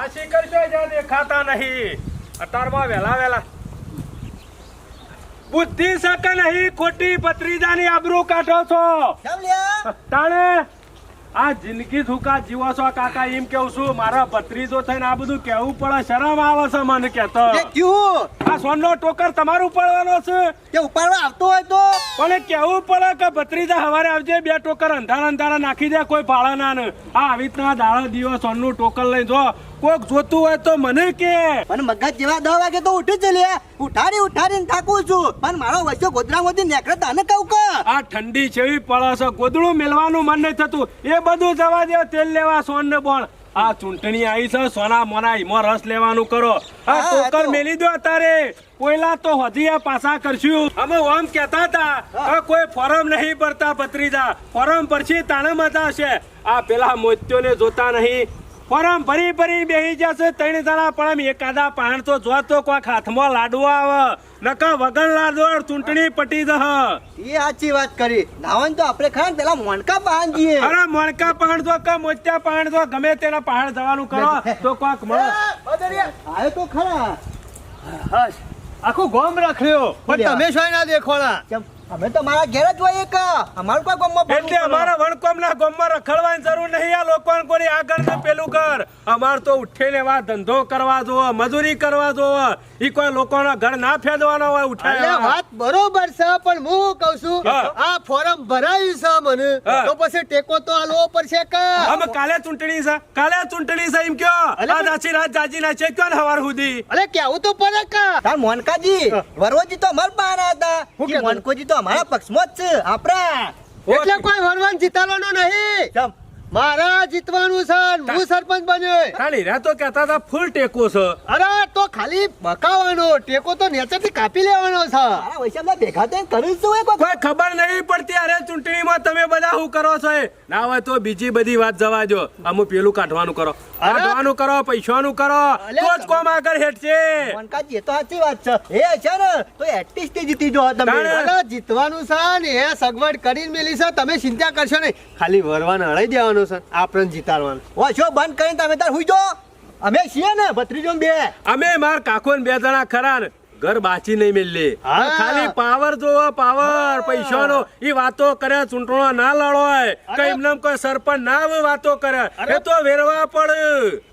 આ શિખર છો જ્યાં દેખાતા નહીં અતારમાં વેલા બુદ્ધિ શકે નહીં ખોટી ભત્રીજાની આબરૂ કાઢો છો તાણે આ જિંદગી સુકા જીવો છો કાકા એમ કેવું છું મારા ભત્રીજો થઈને આ બધું કેવું પડે શરમ આવે છે મને કેતો આ સોનનો ટોકર તમારું ઉપાડવાનો છે કે ઉપાડવા આવતો હોય તો પણ કેવું પડે કે ભત્રીજા હવારે આવજે 2 ટોકર અંધારા નાખી દે કોઈ ભાડા ના ને આ આવી રીતના દાડા દિવસ સોનનું ટોકર લઈ જો કોક જોતું હોય તો મને કે પણ મગજ જેવા 10 વાગે તો ઉઠી જ લે ઉઠાડીને થાકું છું પણ મારો વચ્ચે ગોદરામાંથી નેકળે તને કહું કે આ ઠંડી છેવી પડે છે ગોદડું મેલવાનું મન નહીં થતું એ બધું જવા દે તેલ લેવા સોન ને બોણ આ ચૂંટણી આવી છે સોના મોના ઈમો રસ લેવાનું કરો આ ટોકર મેલી દો અત્યારે કોઈલા તો હજી પાછા કરશું અમે ઓમ કહેતા હતા કોઈ ફોરમ નહીં ભરતા ભત્રીજા ફોરમ ભરશી તાણે મજા આવશે આ પેલા મોત્યોને જોતા નહીં ફોરમ ભરી બેહી જશે 3 જણા પણ એકાદા પાણ તો જો તો કોઈક હાથમાં લાડવો આવે નકા વગર લાડવો ચૂંટણી પટી જહ એ સાચી વાત કરી નાવન તો આપણે ખાન પેલા મોણકા પાણ જઈએ અરે મોણકા પાણ જો કે મોત્યા પાણ જો ગમે તેના પાણ જવાનું કરો તો કોઈક મળે આયો તો ખરા હસ આખું ગોમ રખ્યો પણ તમે શું ના દેખોણા અમે તો મારા ઘેર જ હોય કે અમારું કોઈ ગોમમાં એટલે અમારા વણકોમના ગોમમાં રખડવાની જરૂર નહીં આ લોકોને કોઈ આગળ ને પેલું કર અમાર તો ઉઠીને વા ધંધો કરવા જોવો મજૂરી કરવા જોવો ઈ કોઈ લોકોના ઘર ના ફેદવાનો હોય ઉઠાય વાત બરોબર છે પણ હું કહું છું આ ફોરમ ભરાયું છે મને તો પછી ટેકો તો આલવો પડશે કે અમે કાલે ચૂંટણી છે એમ કયો આ જાચી રાત જાજી ના છે કયો હવાર સુધી અરે કેવું તો પડે કે તાર મોનકાજી વરવજી તો અમાર બહાર હતા કે મોનકોજી તો અમારા પક્ષમાં જ છે આપણા એટલે કોઈ વરવાન જીતાડવાનો નહીં મારા જીતવાનું છે હું સરપંચ બન્યો ખાલી રે તો કહેતા હતા ફૂલ ટેકો છે અરે તો ખાલી બકાવાનો ટેકો તો નેચરથી કાપી લેવાનો છે મારા વૈશાલના ભેગા થઈને કર્યું શું હોય કોઈ ખબર નહીં પડતી અરે ચૂંટણીમાં તમે બધા શું કરો છો ના હોય તો બીજી બધી વાત જવા દો અમુક પેલું કાઢવાનું કરો પૈસાનું કરો તો જ કોમ આગળ હેઠશે મોનકાજી એ તો સાચી વાત છે એ છે ને તો એટલીસ્ટ જીતી જો તમે અરે જીતવાનું છે ને એ સગવડ કરીને મેલી છે તમે ચિંતા કરશો નહીં ખાલી વરવાન હળાઈ દેવાનું છે આપણને જીતાડવાનું ઓછો બંધ કરીને તમે તાર હુઈ જો અમે છીએ ને ભત્રીજો બે અમે માર કાકો ને 2 જણા ખરા ને ઘર બાચી નહીં મેલે ખાલી પાવર જોવો પાવર પૈસાનો ઈ વાતો કરે ચૂંટણો ના લડોય કઈ એમને કોઈ સરપંચ ના વાતો કરે એ તો વેરવા પડે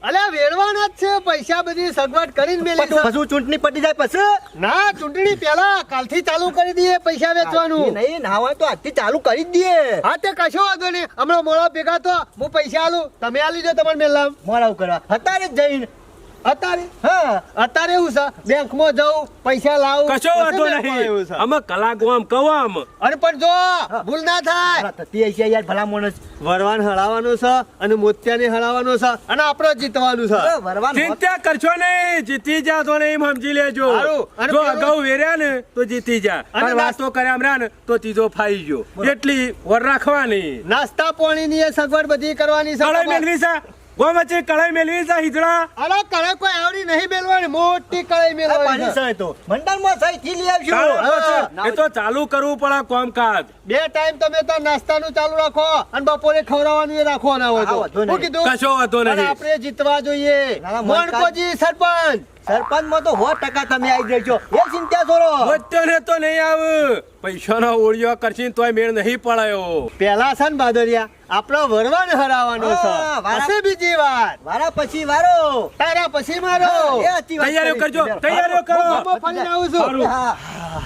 અલે વેરવાના જ છે પૈસા બધી સગવડ કરીને મેલી છે પછી ચૂંટણી પટી જાય પછી ના ચૂંટણી પહેલા કાલથી ચાલુ કરી દઈએ પૈસા વેચવાનું નહીં ના હોય તો આજથી ચાલુ કરી જ દઈએ હા તે કશો વાંધો નહીં હમણાં મોડા ભેગા તો હું પૈસા આલું તમે આલી દો તમારે મેલામ મોડા કરવા અત્યારે જ જઈને અત્યારે હા અત્યારે એવું છે બેંકમાં જાઉં પૈસા લાવું કશો વાંધો નહીં અમે કલાક આમ કહો આમ અરે પણ જો ભૂલ ના થાય થતી હશે યાર ભલા માણસ વરવાન હળાવવાનું છે અને મોતિયાને હળાવવાનું છે અને આપણે જીતવાનું છે વરવાન ચિંતા કરશો નહીં જીતી જા તો એમ સમજી લેજો જો અગાઉ વેર્યા ને તો જીતી જા અને વાતો કર્યા રહ્યા ને તો ત્રીજો ફાઈ ગયો એટલી વર રાખવાની નાસ્તા પાણીની એ સગવડ બધી કરવાની છે કળાઈ મેળવી છે ગોમચે કળાઈ મેળવી છે હિજડા અરે કળાઈ કોઈ આવડી નહીં મેળવાની મોટી કળાઈ મેળવાની છે તો મંડળમાં સહી થી લઈ આવશું એ તો ચાલુ કરવું પડે કામકાજ 2 ટાઈમ તમે તો નાસ્તાનું ચાલુ રાખો અને બપોરે ખવડાવવાનું એ રાખો ના હોય તો હું કીધું કશો વાંધો નહીં આપણે જીતવા જોઈએ મોણકોજી સરપંચ સરપંચમાં તો 100% તમે આવી જજો એ ચિંતા છોડો વચ્ચે તો નહીં આવે પૈસાનો ઓળિયો કરશી તોય મેળ નહીં પડાયો પેલા છે ને બાદરિયા આપણો વરવાન હરાવવાનો છે પાસે બીજી વાર વારા પછી વારો તારા પછી મારો તૈયારીઓ કરજો તૈયારીઓ કરો ફરી આવું છું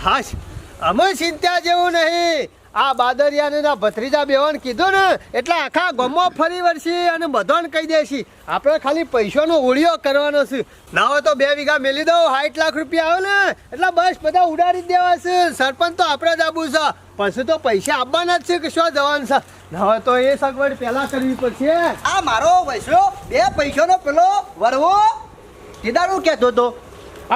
હાશ અમે ચિંતા જેવું નહીં આ બાદરિયાને ના ભત્રીજા બેવાન કીધું ને એટલે આખા ગામમાં ફરી વળશી અને બધાને કહી દેશી આપણે ખાલી પૈસાનો ઓળિયો કરવાનો છે ના હોય તો 2 વીઘા મેલી દઉં 60 લાખ રૂપિયા આવે ને એટલે બસ બધા ઉડાડી દેવા છે સરપંચ તો આપણે જ આપવું છે પછી તો પૈસા આપવાના જ છે કે શું જવાનું છે ના હોય તો એ સગવડ પહેલા કરવી પડશે આ મારો વૈસો 2 પૈસાનો પેલો વરવો કીધારું કહેતો તો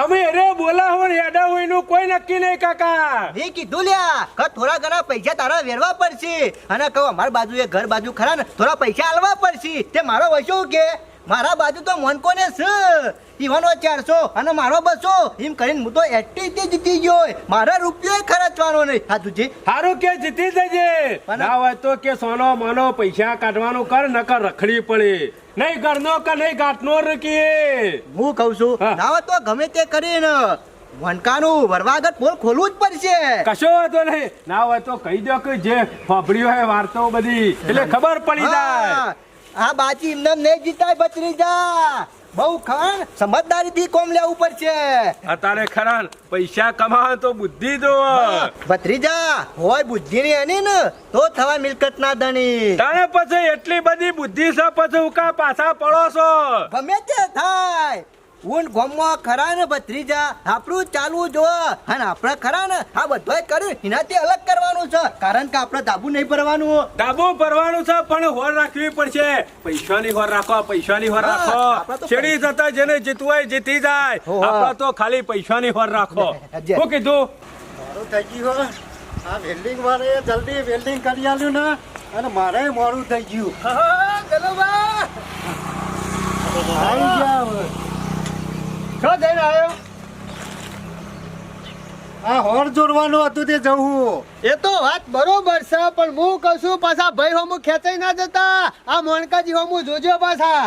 અમે રે બોલા હોય હેડા હોય નું કોઈ નક્કી નહીં કાકા એ કીધું લ્યા કે થોડા ઘણા પૈસા તારા વેરવા પડશે અને કહો અમાર બાજુ ઘર બાજુ ખરા ને થોડા પૈસા આલવા પડશે તે મારો વૈસો કે મારા બાજુ તો મોનકોને છે ઈવાનો 400 અને મારો 200 એમ કરીને હું તો 80 જીતી ગયો મારા રૂપિયો ખર્ચવાનો નહીં હા તુજી સારું કે જીતી જજે ના હોય તો કે સોનો માનો પૈસા કાઢવાનું કર નકર રખડી પડે નહીં ઘરનો કે નહીં ઘાટનો કે હું કહું છું હા. ના હોય તો ગમે તે કરીને વનકાનું વરવાગત પોલ ખોલવું જ પડશે. કશો વાંધો નહીં ના હોય તો કહી દો કે જે ફાફડ્યું હોય વાર્તાઓ બધી એટલે ખબર પડી જાય. હા, આ બાજી એમને નહીં જીતાય ભત્રીજા. બહુ ખાન સમજદારીથી કોમ લેવું પડશે. અત્યારે ખરા ને, પૈસા કમાવા તો બુદ્ધિ જો ભત્રીજા હોય બુદ્ધિ ની એની ને તો થવા મિલકત ના ધણી. તારે પછી એટલી બધી બુદ્ધિ છે પછી ઉકા પાછા પડો છો. ગમે તે થાય ઊન ગોમમાં ખરા ને ભત્રીજા આપણું ચાલવું જો અને આપણે ખરા ને આ બધું કર્યું એનાથી અલગ કરવાનું છે કારણ કે આપણે દાબુ નહીં ભરવાનું. ડાબુ ભરવાનું છે પણ હોર રાખવી પડશે. પૈસાની હોર રાખો, પૈસાની હોર હા, રાખો. આપણે તો છેડી જતા જેને જીતવું હોય જીતી જાય. હો, હા. આપણે તો ખાલી પૈસાની હોર રાખો. જે. શું કીધું? મારું થઈ ગયું હો. આ વેલ્ડિંગ વાળે જલ્દી વેલ્ડિંગ કરી આલ્યું ને અને મારે મોડું થઈ ગયું. ચલો બા આવી ગયા હવે. છો જઈને આવ્યો. આ હોર જોડવાનું હતું તે જવું. એ તો વાત બરોબર છે પણ હું કહું છું પાછા ભાઈ હોમું ખેંચાઈ ના જતા. આ મોણકાજી હોમું જોજો પાછા.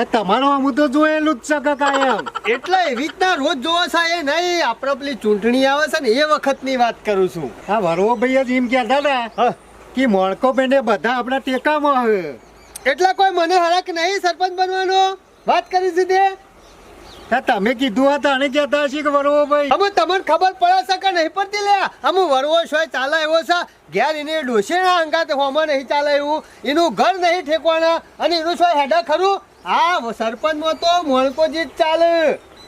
એ તમારો હું તો જોયેલું જ છે કાયમ. એટલે એવી રીતના રોજ જોવા છે એ નહીં. આપણે પેલી ચૂંટણી આવે છે ને એ વખતની વાત કરું છું. હા વરવો ભાઈ જ એમ કહેતા હતા કે મોણકો બેને બધા આપણા ટેકામાં આવે. એટલે કોઈ મને હરક નહીં સરપંચ બનવાનો વાત કરી દીધી. તમે કીધું હતા અને કહેતા હશે કે વરવો ભાઈ અમે તમને ખબર પડે છે કે નહીં પડતી લે. અમે વરવો છો ચાલે એવો છે ઘેર એને ડોસે ના અંગાત હોમાં નહીં ચાલે એવું. એનું ઘર નહીં ઠેકવાના અને એનું શું હેડા ખરું. આ સરપંચમાં તો મોણકોજી જ ચાલે.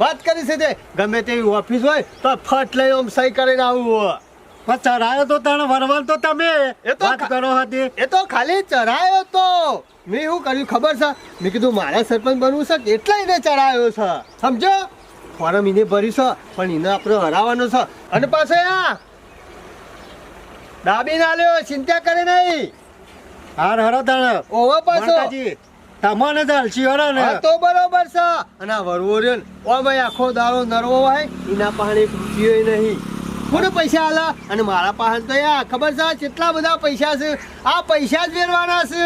વાત કરી છે તે ગમે તેવી ઓફિસ હોય તો ફટ લઈ આમ સહી કરીને આવું. પણ ચરાયો તો તને વરવાન તો તમે એ તો વાત કરો હતી. એ તો ખાલી ચરાયો તો મેં શું કર્યું ખબર છે મેં કીધું મારા સરપંચ બનવું છે એટલે એને ચડાયો છે સમજો. ફોરમ એને ભરી છે પણ એને આપણે હરાવવાનો છે અને પાછો આ દાબી ના લ્યો ચિંતા કરે નહીં. હાર હરો તાણે ઓવા પાછો તમને ચાલશી હરો ને તો બરોબર છે. અને આ વરવો રહ્યો ને ઓમાં આખો દાડો નરવો હોય એના પાસે એક રૂપિયો નહીં. થોડે પૈસા આલા અને મારા પાસે તો યા ખબર છે કેટલા બધા પૈસા છે. આ પૈસા જ વેરવાના છે.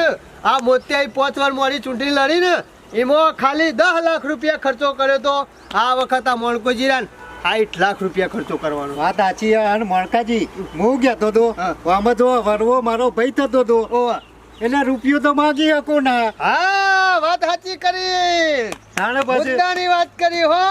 આ મોતિયાઈ 5 વાર મોડી ચૂંટણી લડી ને એમાં ખાલી 10 લાખ રૂપિયા ખર્ચો કર્યો તો આ વખત આ મોણકોજી રાન 8 લાખ રૂપિયા ખર્ચો કરવાનો. વાત સાચી. અને મોણકાજી હું કહેતો હતો આમાં જો વરવો મારો ભાઈ થતો હતો એટલે રૂપિયો તો માગી શકો ના. હા વાત સાચી કરી મુદ્દાની વાત કરી હો.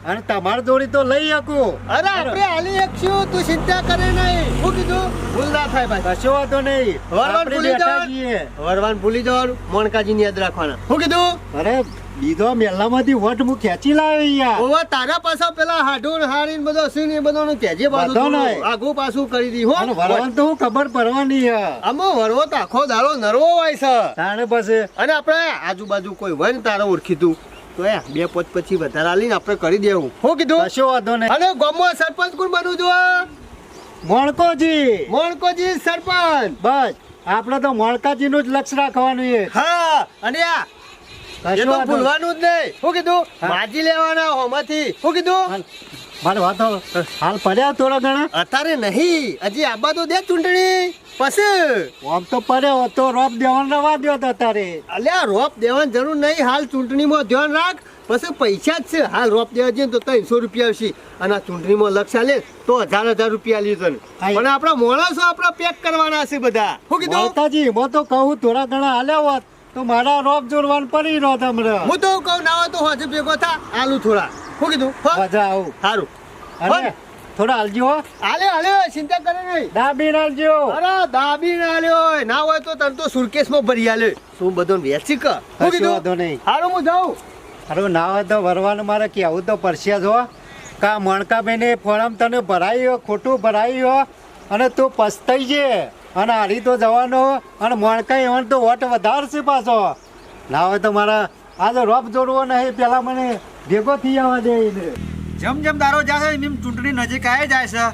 અને તમાર જોડી તો લઈ શકો. અરે આપણે હાલી એકશું તું ચિંતા કરે નહીં. શું કીધું ભૂલ ના થાય ભાઈ. કશો વાંધો નહીં. વરવાન ભૂલી જવાનું. વરવાન ભૂલી જવાનું. મોણકાજી યાદ રાખવાના. શું કીધું? અરે બીજો મેલામાંથી વટ હું ખેંચી લાવ્યો યાર. ઓવા તારા પાછા પેલા હાડું હારીન બધો સીન એ બધો નું કેજે પાછું આગું પાછું કરી દી હો. વરવાન તો હું ખબર પડવાની યાર. આમાં વરવો તો આખો દાડો નરવો હોય છે. તાણે પાસે અને આપણે આજુબાજુ કોઈ હોય ને તારે ઓળખીતું તો 2-5 પછી વધારે આલીને આપણે કરી દેવું. શું કીધું? કશો વાંધો નહીં. અને ગામમાં સરપંચ કોણ બનવું જો? મોણકોજી. મોણકોજી સરપંચ. બસ આપણે તો મોણકાજી નું જ લક્ષ્ય રાખવાનું છે. હા અને આ એ તો ભૂલવાનું જ નહીં. શું કીધું? માજી લેવાના હોમાંથી. શું કીધું? મારે વાતો હાલ પડ્યા થોડા ઘણા અત્યારે નહીં. હજી આબા તો દે ચૂંટણી પછી રોપ તો પડ્યો તો રોપ દેવાનું રવા દો તો અત્યારે. અલ્યા રોપ દેવાની જરૂર નહીં. હાલ ચૂંટણીમાં ધ્યાન રાખ પછી પૈસા જ છે. હાલ રોપ દેવા જઈએ તો 300 રૂપિયા આવશે અને આ ચૂંટણીમાં લક્ષ લે તો 1000 રૂપિયા લીધો ને. પણ આપણા માણસો આપણા પેક કરવાના છે બધા. શું કીધું? માતાજી હું તો કહું થોડા ઘણા હાલ્યા હોત તો મારા રોપ જોડવાનું પડી રહ્યો તમને. હું તો કહું ના હોય તો હજુ ભેગો થા આલુ થોડા. શું કીધું? મજા આવું સારું. અરે થોડા હાલજો. હાલે હાલે ચિંતા કરે નહીં. દાબી હાલજો. અરે દાબી ના લ્યો ના હોય તો તને તો સુરકેસમાં ભરી આલે. શું બધું વેચી કર. શું કીધું? વાંધો નહીં. હારું હું જાઉં. હારું ના હોય તો વરવાનું મારે કેવું તો પરસ્યા જો કા મણકા બેને ફોરમ તને ભરાયો ખોટું ભરાયો અને તું પસ્તાઈ છે અને હારી તો જવાનો અને મણકા એવાનું તો વોટ વધારશે પાછો. ના હોય તો મારા આ તો રોપ જોડવો નહીં પેલા મને ભેગો થઈ આવવા દે. જેમ જેમ દારો જાય છે એમ ચૂંટણી નજીક આવી જાય છે.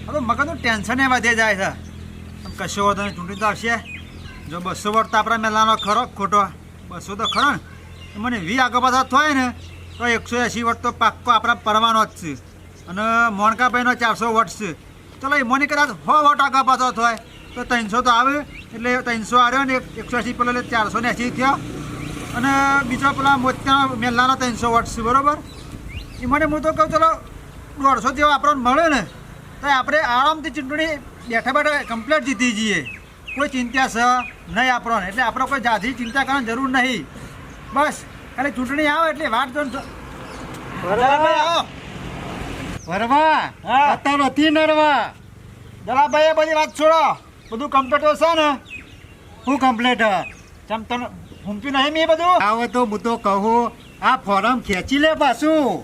હવે મગજનું ટેન્શન એ વધે જાય છે. આમ કશો વાંધો નહીં. ચૂંટણી તો આવશે. જો 200 વોટ તો આપણા મેલાનો ખરો ખોટો 200 તો ખરો ને મને 20 આગળ પાછા થાય ને તો 180 વોટ તો પાક્કો આપણા પડવાનો જ છે. અને મોણકાભાઈનો 400 વોટ છે. ચલો એ મને કદાચ 100 વોટ આગળ પાછો થાય તો 300 તો આવે એટલે 300 આવ્યો ને 180 પેલો એટલે 480 થયો અને બીજો પેલા મોતિયાનો મેલ્લાનો 300 વોટ છે બરોબર. એ મને હું તો કહું ચલો 150 જેવા આપણને મળે ને તો આપણે આરામથી ચૂંટણી બેઠા બેઠા કમ્પ્લીટ જીતી જઈએ. કોઈ ચિંતા છે નહીં આપણને, એટલે આપણે કોઈ જાજી ચિંતા કરવાની જરૂર નહીં. બસ ખાલી ચૂંટણી આવે એટલે વાત જો વરવા હા. અત્યારે નથી નરવા. દલાભાઈ એ બધી વાત છોડો, બધું કમ્પ્લીટ છે ને? હું કમ્પ્લેટ ચમ તને ફૂમતું નહીં મેં બધું? આવે તો હું તો કહું આ ફોરમ ખેંચી લે પાછું.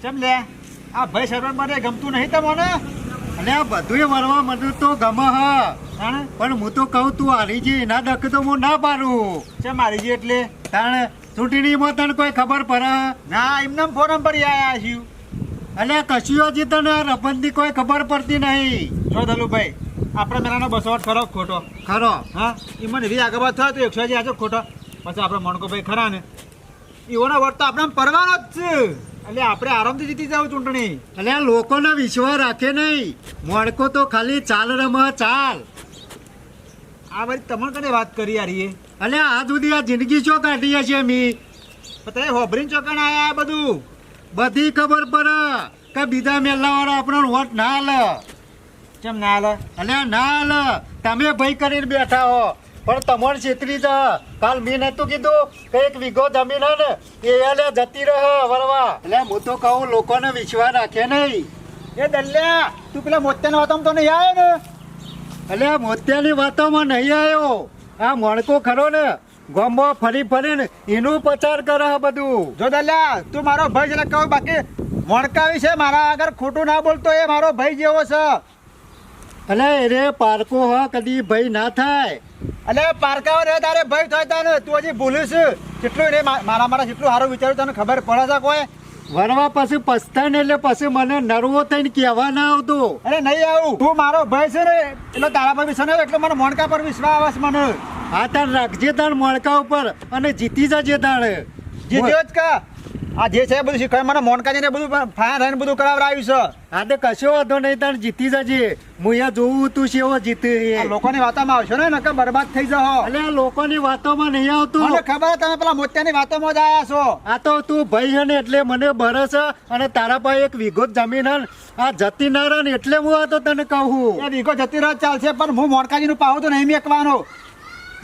ચમ લે આ ભાઈ સરપંચ મને ગમતું નહીં તમને? અને આ બધું વરવા મને તો ગમે હ, તાણે પણ હું તો કહું તું હારી જી ના દખ તો હું ના પાડું. ચમ મારી ગઈ એટલે તાણ ચૂંટણીમાં તને કોઈ ખબર પડે? ના એમને ફોરમ પર આયા છું. અને કશીઓ જી તને આ રબંધની કોઈ ખબર પડતી નહીં. જો ધલુભાઈ આપણે મેળાનો 200 વોટ ખરો કે ખોટો? ખરો. હા એ મને વી આગળ થયો તો 100 જે આજો ખોટો. પછી આપણે મણકોભાઈ ખરા ને એઓના વોટ તો આપણે પરવાનો જ છે, એટલે આપણે આરામથી જીતી જાવ ચૂંટણી. અને આ લોકોનો વિશ્વાસ રાખે નહીં. મોડકો તો ખાલી ચાલ રમે ચાલ. આ બધી તમને કને વાત કરી યાર એ? અને આ સુધી આ જિંદગી શું કાઢીએ છે મી? તમે હોભરીને ચોકણ આયા આ બધું? બધી ખબર પડે કે બીજા મેલાવાળા આપણો વોટ ના હાલે. ચમ ના હાલે? અને ના હાલે તમે ભય કરીને બેઠા હો, પણ તમારે છેતરી જા. કાલ મેં નતું કીધું કે 1 વીઘો જમીન હે ને એ એટલે જતી રહે વરવા. એટલે હું તો કહું લોકોને વિશ્વાસ રાખે નહીં. એ દલ્યા તું પેલા મોત્યાની વાતોમાં તો નહીં આવ્યો ને? એટલે આ મોતિયાની વાતોમાં નહીં આવ્યો. આ મણકો ખરો ને ગામમાં ફરી ફરીને એનું પ્રચાર કરે છે બધું. જો દલ્યા તું મારો ભાઈ છે એટલે કહું, બાકી મોણકાવી છે મારા આગળ ખોટું ના બોલતો, એ મારો ભાઈ જેવો છે. એટલે રે પારકો હ કદી ભય ના થાય. એટલે પારકાઓ રે તારે ભાઈ થાય તાને તું હજી ભૂલીશ કેટલું એને મારા જેટલું સારું વિચાર્યું તને ખબર પડે છે કોઈ? વરવા પછી પસ્તાય ને એટલે પછી મને નરવો થઈને કહેવા ના આવતું. અરે નહીં આવું, તું મારો ભાઈ છે ને એટલે તારા પર વિશ્વાસ એટલે મને મોણકા પર વિશ્વાસ આવે છે મને. આ તાર રાખજે તાર મણકા ઉપર અને જીતી જજે તારે. જીત્યો જ કા? આ જે છે એ બધું શીખવાય મને, મોણકા ને બધું ફાયર રહીને બધું કરાવડાવ્યું છે. આ તો કશો વાંધો નહીં, તાર જીતી જજે. હું અહીંયા જોઉં તું શેવો જીતે. આ લોકોની વાતોમાં આવશો ને નકર બરબાદ થઈ જાઓ. એટલે આ લોકોની વાતોમાં નહીં આવતું. મને ખબર તમે પેલા મોતિયાની વાતોમાં જ આયા છો. આ તો તું ભાઈ છે ને એટલે મને બરસ અને તારા પાસે 1 વીઘો જ જમીન હે ને, આ જતી ના રહે ને એટલે હું આ તો તને કહું. એ વીઘો જતી રાત ચાલશે પણ હું મોણકાજીનું પાવું તો નહીં મેકવાનો.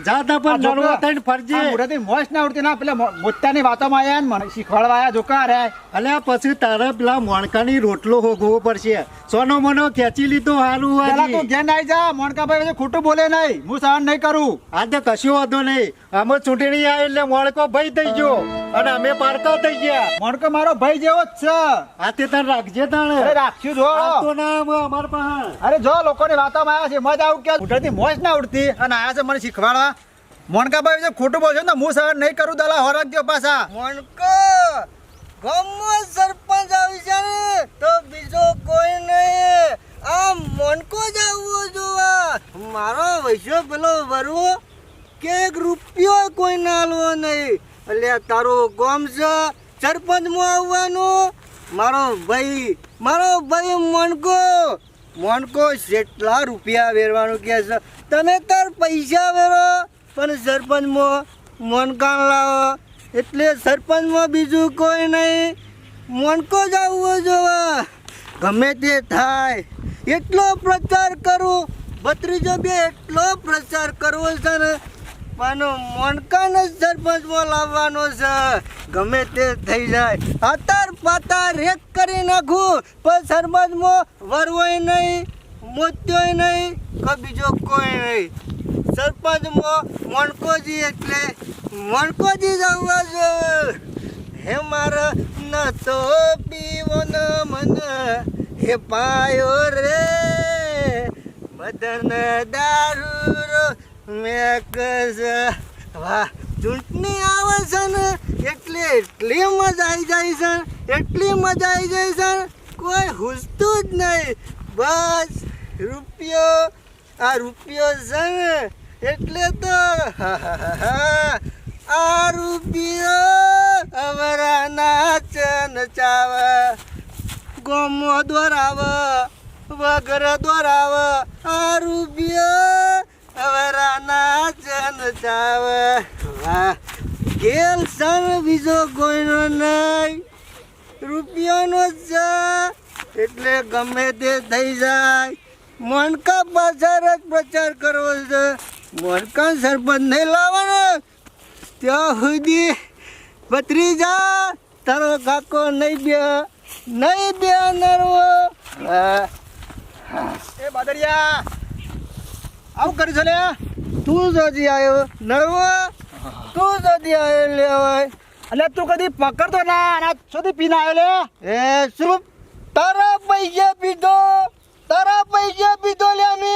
જાતા પણ નરવો થઈને ફરજે. મોઢાથી મોજ ના ઉડતી ના પેલા મોતિયાની વાતોમાં આયા ને મને શીખવાડવા આયા જોકા રે. અલ્યા પછી તારે પેલા મણકાની રોટલો હોગવો પડશે. સોનો મનો ખેંચી લીધો હારું પેલા તું હાજી. ઘેર નાઈ જા, મોણકાભાઈ વચ્ચે ખોટું બોલે નહીં, હું સહન નહીં કરું. આ તો કશો વાંધો નહીં. અમે ચૂંટણી આવી એટલે મોણકો ભાઈ થઈ ગયો અને અમે પારકા થઈ ગયા. મોણકો મારો ભાઈ જેવો જ છે. આ તે તાર રાખજે તાણે. અરે રાખશું જો. આ તો ના આવે અમાર પાસે. અરે જો લોકોની વાતોમાં આવ્યા છે મજા આવું કે મોઢાથી મોજ ના ઉડતી અને આયા છે મને શીખવાડવા. મોણકાભાઈ વચ્ચે ખોટું બોલશો ને હું સહન નહીં કરું. દલા હોરકજો પાછા. મોનકો ગામમાં સરપંચ આવી છે ને તો બીજો કોઈ નહીં, આ મોનકો જ આવવો જોવા. મારો વૈશ્યો પેલો વરવો કે 1 રૂપિયો કોઈ ના આલવો નહીં. એટલે તારો ગામ છે સરપંચમાં આવવાનું. મારો ભાઈ મોનકો જેટલા રૂપિયા વેરવાનું કે છે તમે તાર પૈસા વેરો પણ સરપંચમાં મોનકાન લાવો. એટલે સરપંચમાં બીજું કોઈ નહીં, મોનકો જ આવવો જોવા. ગમે તે થાય એટલો પ્રચાર કરું, ભત્રીજો બે એટલો પ્રચાર કરવો છે ને પણ મોનકાને જ સરપંચમાં લાવવાનો છે. ગમે તે થઈ જાય આતાર પાતાર એક કરી નાખું પણ સરપંચમાં વરવોય નહીં, મોત્યોય નહીં કે બીજો કોઈ નહીં. સરપંચમાં મોનકોજી એટલે મોનકોજી જ આવવા જોઈએ. હે મારા ન તો પીવો ન મને હે પાયો રે બદન દારૂ મેક વાહ. ચૂંટણી આવે છે ને એટલે એટલી મજા આવી જાય છે, એટલી મજા આવી જાય છે કોઈ હુસતું જ નહીં. બસ રૂપિયો આ રૂપિયો છે ને એટલે તો આ રૂપિયો અમારા નાચ નચાવે, ગોમો દોરાવે, વગર દોરાવે. આ રૂપિયો અમારા નાચ નચાવે. વાહ ખેલ સર બીજો કોઈનો નહીં, રૂપિયાનો જ છે એટલે ગમે તે થઈ જાય. મોનકા પાછળ જ પ્રચાર કરવો છે. મોનકા સરપંચ નહીં લાવવાનો ત્યાં સુધી ભત્રીજા તારો કાકો નહીં બે નરવો. એ બાદરિયા આવું કરી છે લે. તું જોજી આવ્યો નરવો, તું જોજી આવ્યો લેવાય. એટલે તું કદી પકડતો ના અને સુધી પીને આવ્યો લે. એ શું તારા પૈસા પીધો લે અમે.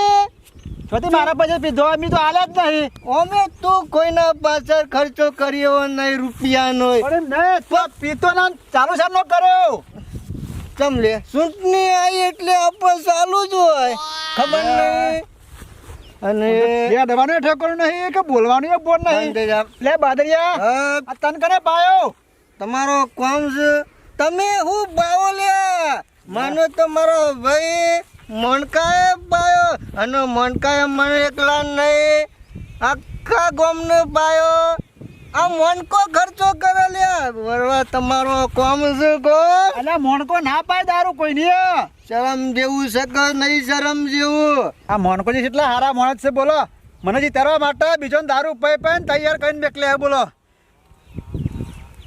સુધી મારા પાસે પીધો અમે તો હાલે જ નહીં. અમે તું કોઈના પાછળ ખર્ચો કર્યો નહીં રૂપિયાનો. પણ નહીં તું પીતો ના ચાલુ સાર નો કર્યો. ચમ લે ચૂંટણી આવી એટલે આપણે ચાલુ જ હોય ખબર નહીં. અને બે દવાનો ઠેકોરો નહીં કે બોલવાનું બોલ નહીં. લે બાદરિયા આ તન કને પાયો. તમારો કોમ છે તમે હું બાવો લે માનો તમારો ભાઈ મોનકાએ પાયો અને મોનકાએ મને એકલા નહીં આખા ગામને પાયો. આ મોનકો ખર્ચો કરે લે વરવા તમારો કોમ છે કો. અને મોણકો ના પાય દારૂ કોઈ નહીં. શરમ જેવું છે કે નહીં શરમ જેવું. આ મોણકોજી કેટલા હારા મોણસ છે બોલો. મને જીતારવા માટે બીજો દારૂ પૈ પૈને તૈયાર કરીને બેકલે બોલો.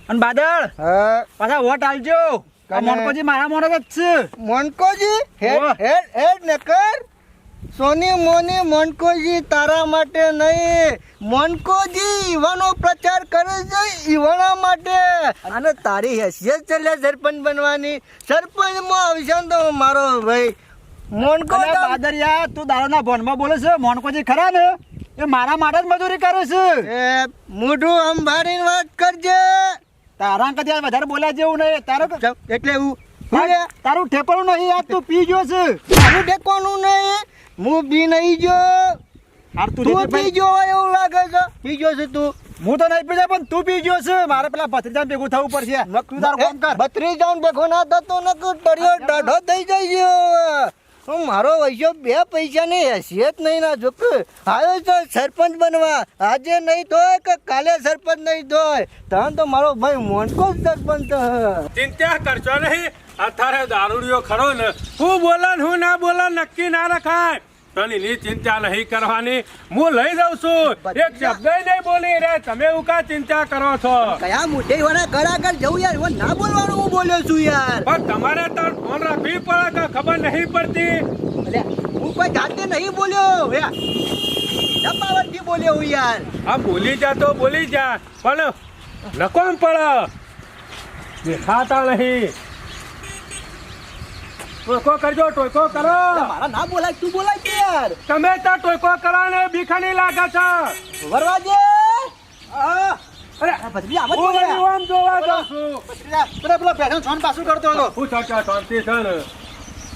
અને બાદળ પાછા વોટ આલજો. આ મોણકોજી મારા મોણસ જ છે. મોનકોજી હેડ ને કર. સોની મોની મોનકોજી તારા માટે નહીં. મોનકોજી ઈવાનો પ્રચાર કરે છે ઈવાના માટે. અને તારી હેસિયત છે લે સરપંચ બનવાની. સરપંચમાં આવશે ને તો મારો ભાઈ મોનકો. અરે બાદરિયા તું દારૂના ભોનમાં બોલે છે. મોણકોજી ખરા ને એ મારા માટે જ મજૂરી કરે છે. એ મોઢું અંબાડીને વાત કરજે. તારા કદી વધારે બોલ્યા જેવું નહીં. તારું એટલે હું તારું ઠેકવાનું નહીં. આ તું પી ગયો છે. તારું ટેકવાનું નહીં. હું બી નહીં જો. તું પી ગયો હોય એવું લાગે છે. પી ગયો છે તું. હું તો નહીં પીધા પણ તું પી ગયો છે. મારે પેલા ભત્રીજા ભેગું થવું પડશે. તું તારું કામ કર. ભત્રીજાને ભેગો ના થતો ને ટરિયો ડાઢો થઈ જાય છે. મારો વૈસો બે પૈસાની હેસિયત નહીં ના જોક આવ્યો છે સરપંચ બનવા. આજે નહીં થોય કે કાલે સરપંચ નહીં થોય તને તો મારો ભાઈ મોનકો જ સરપંચ. ચિંતા કરશો નહીં. અત્યારે દારૂડિયો ખરો ને હું બોલે ને હું ના બોલે નક્કી ના રખાય. તની ચિંતા નહીં કરવાની. હું લઈ જાઉં છું. એક શબ્દ નહીં બોલી રે તમે હું કા ચિંતા કરો છો. કયા મોઢે વાળા કડાકર જવું યાર એવો ના બોલવાનું હું બોલ્યો છું યાર. પણ તમારે તો ફોન રાખવી પડે કે ખબર નહીં પડતી. હું કોઈ જાતે નહીં બોલ્યો પાવરથી બોલ્યો હું યાર. આ બોલી જા તો બોલી જા પણ નકોમ પડે દેખાતા નહીં. ટોયકો કરજો ટોયકો કરો. મારા ના બોલાય તું બોલાય કે યાર. તમે તો ટોયકો કરો ને બીખાની લાગે છે. વરવાજે અરે ભત્રીજા આમ જ હું બોલ્યા. આમ જોવા જાઉં છું. પેલા પેલા પેશન છોન પાછું કરતો હતો. હું ચાચા શાંતિ છે ને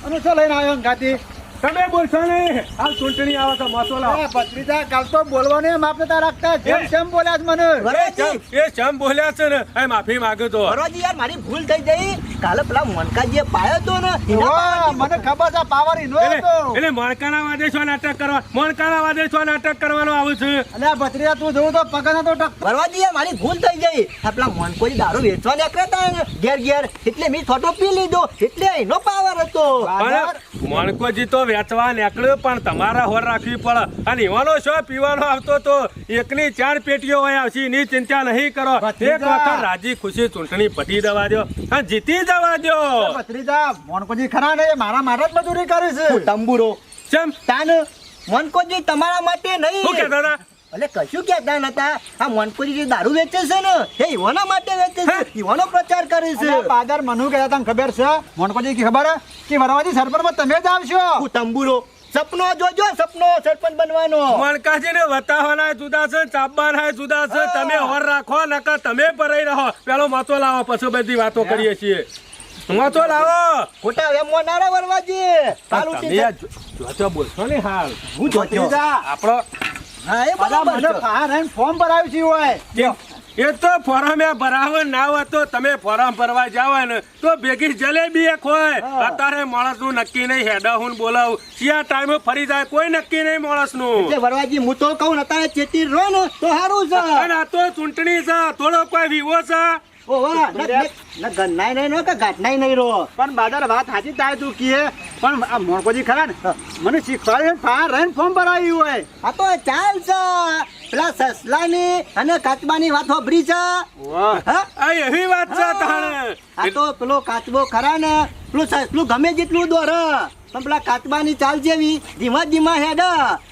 અને શું લઈને આવ્યો ગાતી. તમે બોલશો નહીં. હાલ ચૂંટણી આવે તો મસોલા ભત્રીજા કાલ તો બોલવાની માપતા રાખતા જેમ તેમ બોલ્યા જ મને. વરવાજી એ ચમ બોલ્યા છે ને એ માફી માંગુ તો. વરવાજી યાર મારી ભૂલ થઈ ગઈ. કાલે પેલા મોનકાજીએ પાયો તો ને એના વાહ, પાવાથી મને ખબર છે પાવર ઈનો હતો. એટલે મણકાના વાદે શું નાટક કરવા મણકાના વાદે શું નાટક કરવાનું આવું છે. અને આ ભત્રીજા તું જોઉં તો પગના તો ટક. વરવાજી યાર મારી ભૂલ થઈ ગઈ. આ પેલા મોનકોજી દારૂ વેચવા નીકળતા ને ઘેર એટલે મેં થોડો પી લીધો એટલે એનો પાવર હતો. પણ મણકોજી તો વેચવા નીકળ્યો પણ તમારા હોર રાખવી પડે. અને એવાનો શું પીવાનો આવતો તો એકની 4 પેટીઓ હોય આવશે. એની ચિંતા નહીં કરો. એક વખત રાજી ખુશી ચૂંટણી પટી દવા દો અને જીતી જવા દો. ભત્રીજા મોનકોજી ખરા ને એ મારા માટે જ મજૂરી કરે છે. તંબુરો ચમ તાન મોનકોજી તમારા માટે શું નહીં. કહેતા હતા? એટલે કશું કહેતા નતા. આ મોનકોજી જે દારૂ વેચે છે ને એ ઈવાના માટે વેચે છે. ઈવાનો પ્રચાર કરે છે. અને બાદર મનુ કહેતા તને ખબર છે મોનકોજી કી ખબર કે વરવાજી સરપંચમાં તમે જ આવશો. હું તંબુરો સપનો જોજો સપનો સરપંચ બનવાનો. મણકાજીને વતાવવાના જુદા છે ચાપવાના જુદા છે. તમે હોર રાખો નકર તમે પરાઈ રહો. પેલો મતો લાવો પછી બધી વાતો કરીએ છીએ. મતો લાવો. ખોટા એમ મોનારા વરવાજી હાલ તમે ઉઠી જા. જોજો બોલશો ને હાલ. હું જોજો. ભત્રીજા આપણો હા એ બધા બરાબર મને છે. ફાન ફોર્મ ભરાવ્યું છે હોય. કેમ એ તો ફોરમે ભરાવો ના હોય તો તમે ફોરમ ભરવા જાવ ને તો ભેગી જલેબી એક હોય. અત્યારે માણસનું નક્કી નહીં હેડા હું બોલાવું ક્યાં ટાઈમે ફરી જાય કોઈ નક્કી નહીં માણસનું. એટલે વરવાજી હું તો કહું ને અત્યારે ચેતી રહો ને તો સારું છે. અને આ તો ચૂંટણી છે થોડો કોઈ વિવો છે. ઓ વાહ ના ગન્નાય નહીં નો કે ઘાટનાય નહીં રો. પણ બાદર વાત સાચી તારે તું કીએ પણ આ મોણકોજી ખરા ને મને શીખવાડે ફાર રહીને ફોર્મ ભરાયું હોય. આ તો ચાલ છે પેલા સસલાની અને કાચબાની વાત હોભરી છે. હા? આ એવી વાત છે તાણે. આ તો પેલો કાચબો ખરા ને પેલું સસલું ગમે જેટલું દોર પણ પેલા કાચબાની ચાલ જેવી ધીમા ધીમા હેડ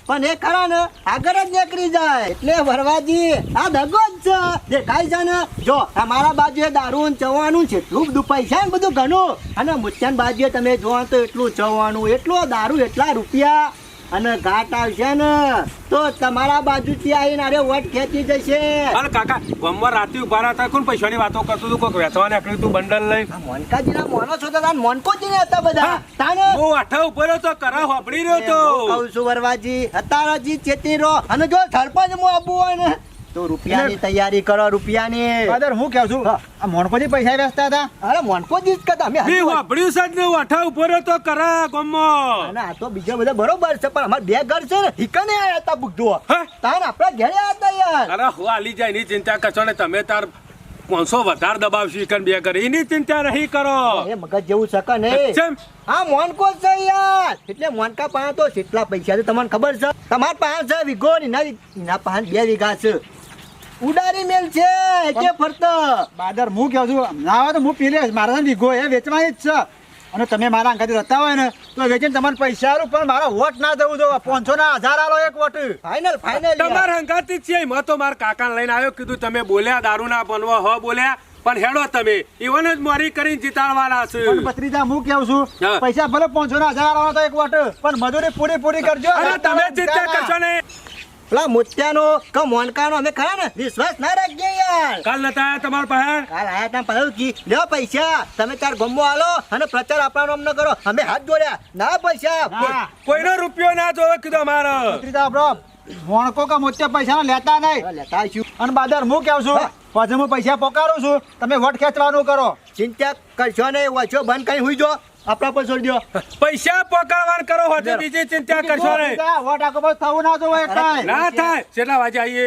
પણ એ ખરા ને આગળ જ નીકળી જાય. એટલે વરવાજી આ દગો જ છે દેખાય છે ને. જો અમારા બાજુએ દારૂ ને ચવાનું છે એટલું બધું પૈસા ને બધું ઘણું અને મુચ્ચાન બાજુએ તમે જોવો તો એટલું ચવાનું એટલો દારૂ એટલા રૂપિયા અને ઘાટ આવશે ને તો તમારા બાજુથી આવીને અરે વટ ખેંચી જશે. અને કાકા ગામમાં રાતે ઉભા રહ્યા કોણ પૈસાની વાતો કરતું હતું કોઈ વેચવા નીકળ્યું તું બંડલ લઈ. મોનકાજીના મોનો છો તો તાન મોનકોજી ને હતા બધા તાને હું આઠા ઉપર હતો કરા હોપડી રહ્યો તો. કહું છું વરવાજી અત્યારજી ચેતી રહો અને જો સરપંચ મો આપવું હોય ને તો રૂપિયાની તૈયારી કરો રૂપિયાની. બાદર હું કહું છું આ મોણકોજી પૈસા વેચતા હતા. અરે મોનકોજી જ કદા અમે મેં હોપડ્યું છે જ ને હું આઠા ઉપર હતો કરા ગામમાં. અને આ તો બીજા બધા બરોબર છે પણ અમાર બે ઘર છે ને ઠીકાને આયા હતા બુગદો હે? તાન આપણા ઘરે હતા યાર. અરે હું આલી જાય એની ચિંતા કરશો ને તમે તાર 500 વધારે દબાવશી કન બે કરે એની ચિંતા નહીં કરો. એ મગજ જેવું શકે નહીં. કેમ? હા મોનકો છે યાર એટલે મોનકા પાસે તો કેટલા પૈસા છે તમને ખબર છે. તમાર પાસે છે વીઘો ને એના પાસે 2 વીઘા છે ઉડારી મેલ છે કે ફરતો. બાદર હું કહું છું ના હોય તો હું પી લઈશ મારા વીઘો એ વેચવાની જ છે અને તમે મારા અંગાથી રહેતા હોય ને તો વેચીને તમારે પૈસા આલું પણ મારો વોટ ના જવું દો 500 ના 1000 આલો એક વોટ. ફાઇનલ ફાઇનલ તમારા હંગાતી જ છે એમાં તો મારા કાકાને લઈને આવ્યો કીધું તમે બોલ્યા દારૂ ના બનવા હો બોલ્યા પણ હેડો તમે ઈવન જ મારી કરીને જીતાડવાના છે. પણ ભત્રીજા હું કહું છું હા. પૈસા ભલે 500 ના 1000 આલો તો એક વોટ પણ મજૂરી પૂરી કરજો. અરે તમે ચિંતા કરશો નહીં. પેલા મોત્યાનો કે મોનકાનો અમે ખરા ને વિશ્વાસ ના રાખીએ યાર. કાલ નતા આયા તમારા પાસે? કાલ આયા તા પહેલું કી લ્યો પૈસા તમે તાર ગમો આલો અને પ્રચાર આપવાનો અમને કરો. અમે હાથ જોડ્યા ના પૈસા હા. કોઈનો રૂપિયો ના જોવે કીધું અમારો. ભત્રીજા બ્રો મોણકો કે મોત્યા પૈસા લેતા નહીં લેતા આવીશું. અને બાદર હું કહું છું હા. પછી હું પૈસા પોકારું છું તમે વોટ ખેંચવાનું કરો. ચિંતા કરશો નહીં વાંચો બંધ કઈ હુઈ જો આપણા પર છોડી દો. પૈસા પકાવવાનું કરો હોતે બીજી ચિંતા કરશો નહીં. ભત્રીજા, વોટ આખો બસ થવું ના જોવે કાંઈ. ના થાય કેટલા વાગે આવીએ?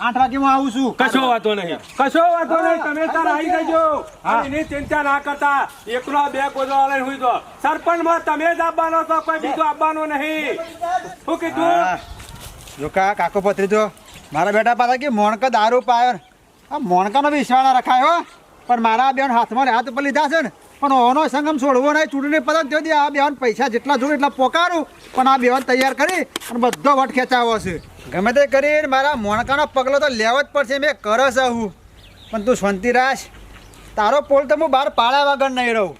8 વાગે હું આવું છું. કશો વાતો નહીં કશો વાતો નહીં તમે તાર આવી જજો. હા. એની ચિંતા ના કરતા એકલો 2 ગોદડા લઈને હુઈ જો. સરપંચમાં તમે જ આવવાનો છો કોઈ બીજું આવવાનું નહીં. શું કીધું? હા. જો કાકો ભત્રીજો મારા બેટા પાસે કે મોણકા દારૂ પાયો ને. આ મોણકાનો વિશ્વાસ ના રખાય હો પણ મારા બેન હાથમાં હાથ ઉપર લીધા છે ને પણ ઓનો સંગમ છોડવો નહીં ચૂંટણી પતંગ ત્યાંથી આ બેવાન પૈસા જેટલા જોવે એટલા પોકારું પણ આ બેવાન તૈયાર કરી અને બધો વટ ખેંચાવો છે. ગમે તે કરીને મારા મોણકાનો પગલો તો લેવો જ પડશે મેં કરસ હું પણ તું શાંતિ રાખ તારો પોલ તો હું બહાર પાડ્યા વગર નહીં રહું.